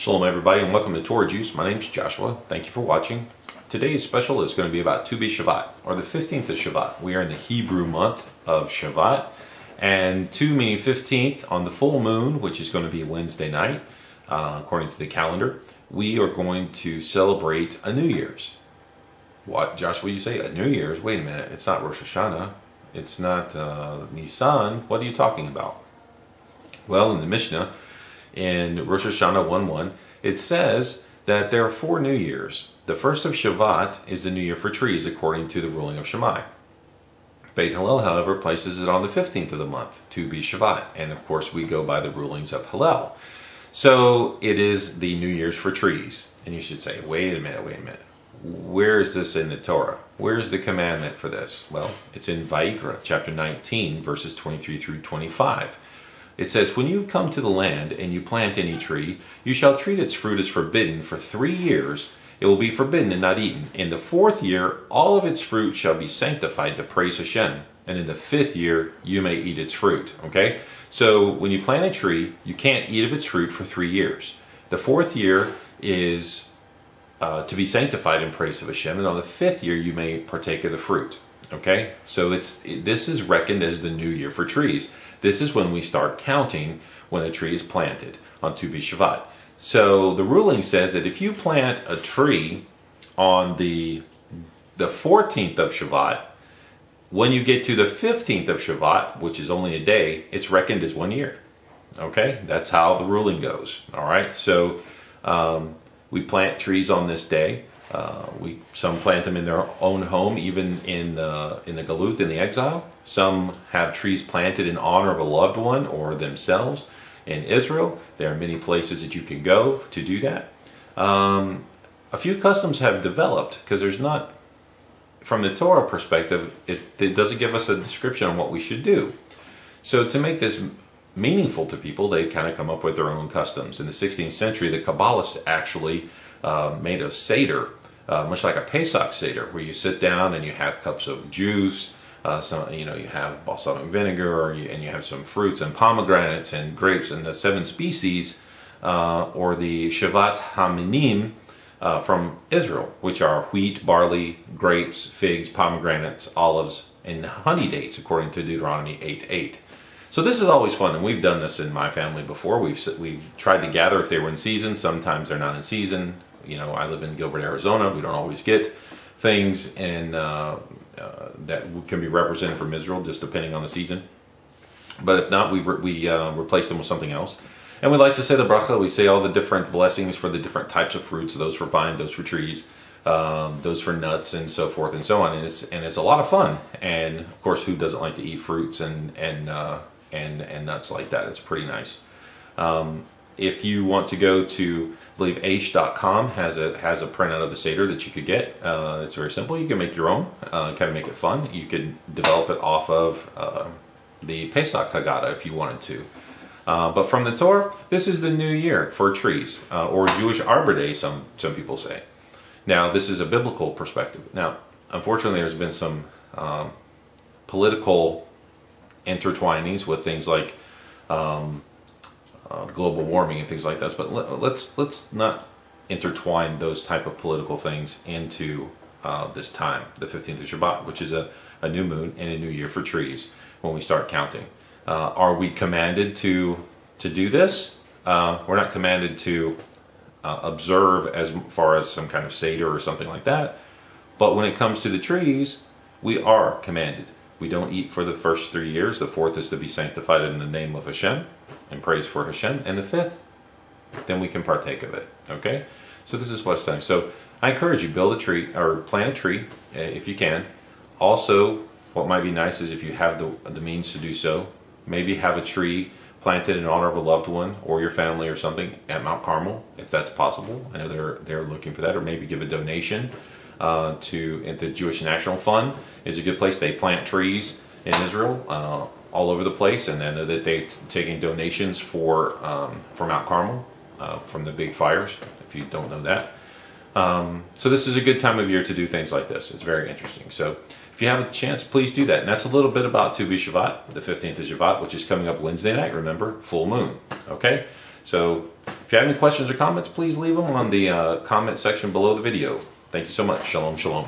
Shalom everybody and welcome to Torah Jewce. My name's Joshua. Thank you for watching. Today's special is going to be about Tu B'Shavat, or the 15th of Shavat. We are in the Hebrew month of Shavat, and Tu meaning 15th on the full moon, which is going to be Wednesday night, according to the calendar. We are going to celebrate a New Year's. What, Joshua, you say? A New Year's? Wait a minute, it's not Rosh Hashanah. It's not Nisan. What are you talking about? Well, in the Mishnah, in Rosh Hashanah 1:1, it says that there are 4 New Years. The first of Shavat is the New Year for trees, according to the ruling of Shammai. Beit Hillel, however, places it on the 15th of the month, Tu B'Shavat, and of course we go by the rulings of Hillel. So it is the New Year's for trees. And you should say, wait a minute. Where is this in the Torah? Where's the commandment for this? Well, it's in Vayikra, chapter 19, verses 23 through 25. It says, when you come to the land and you plant any tree, you shall treat its fruit as forbidden for 3 years. It will be forbidden and not eaten. In the 4th year, all of its fruit shall be sanctified to praise Hashem. And in the 5th year, you may eat its fruit. Okay? So when you plant a tree, you can't eat of its fruit for 3 years. The 4th year is to be sanctified in praise of Hashem. And on the 5th year, you may partake of the fruit. Okay? So this is reckoned as the New Year for trees. This is when we start counting when a tree is planted on Tu B'Shavat. So the ruling says that if you plant a tree on the 14th of Shavat, when you get to the 15th of Shavat, which is only a day, it's reckoned as 1 year. Okay, that's how the ruling goes. All right, so we plant trees on this day. Some plant them in their own home, even in the galut, in the exile. Some have trees planted in honor of a loved one or themselves. In Israel, there are many places that you can go to do that. A few customs have developed because there's not, from the Torah perspective, it doesn't give us a description on what we should do. So to make this meaningful to people, they kind of come up with their own customs. In the 16th century, the Kabbalists actually made a Seder, much like a Pesach Seder, where you sit down and you have cups of juice, you have balsamic vinegar, and you have some fruits and pomegranates and grapes and the 7 species, or the Shavat HaMinim from Israel, which are wheat, barley, grapes, figs, pomegranates, olives, and honey dates, according to Deuteronomy 8:8. So this is always fun, and we've done this in my family before. We've tried to gather if they were in season. Sometimes they're not in season. You know, I live in Gilbert, Arizona. We don't always get things that can be represented from Israel, just depending on the season. But if not, we replace them with something else. And we like to say the bracha. We say all the different blessings for the different types of fruits, those for vine, those for trees, those for nuts, and so forth and so on. And it's a lot of fun. And of course, who doesn't like to eat fruits and nuts like that? It's pretty nice. If you want to go to, I believe aish.com has a printout of the Seder that you could get. It's very simple. You can make your own, kind of make it fun. You could develop it off of the Pesach Haggadah if you wanted to. But from the Torah, this is the New Year for trees, or Jewish Arbor Day, some people say. Now, this is a biblical perspective. Now, unfortunately, there's been some political intertwinings with things like global warming and things like that, but let's not intertwine those type of political things into this time, the 15th of Shabbat, which is a new moon and a new year for trees when we start counting. Are we commanded to do this? We're not commanded to observe as far as some kind of Seder or something like that, but when it comes to the trees, we are commanded. We don't eat for the first 3 years. The 4th is to be sanctified in the name of Hashem and praise for Hashem. And the 5th, then we can partake of it. Okay? So this is what's done. So I encourage you, build a tree or plant a tree if you can. Also, what might be nice is if you have the means to do so, maybe have a tree planted in honor of a loved one or your family or something at Mount Carmel, if that's possible. I know they're looking for that. Or maybe give a donation to the Jewish National Fund is a good place. They plant trees in Israel all over the place, and then that they're taking donations for Mount Carmel from the big fires, if you don't know that. So this is a good time of year to do things like this. It's very interesting. So if you have a chance, please do that. And that's a little bit about Tu B'Shavat, the 15th of Shavat, which is coming up Wednesday night. Remember, full moon. Okay? So If you have any questions or comments, please leave them on the comment section below the video. Thank you so much. Shalom, shalom.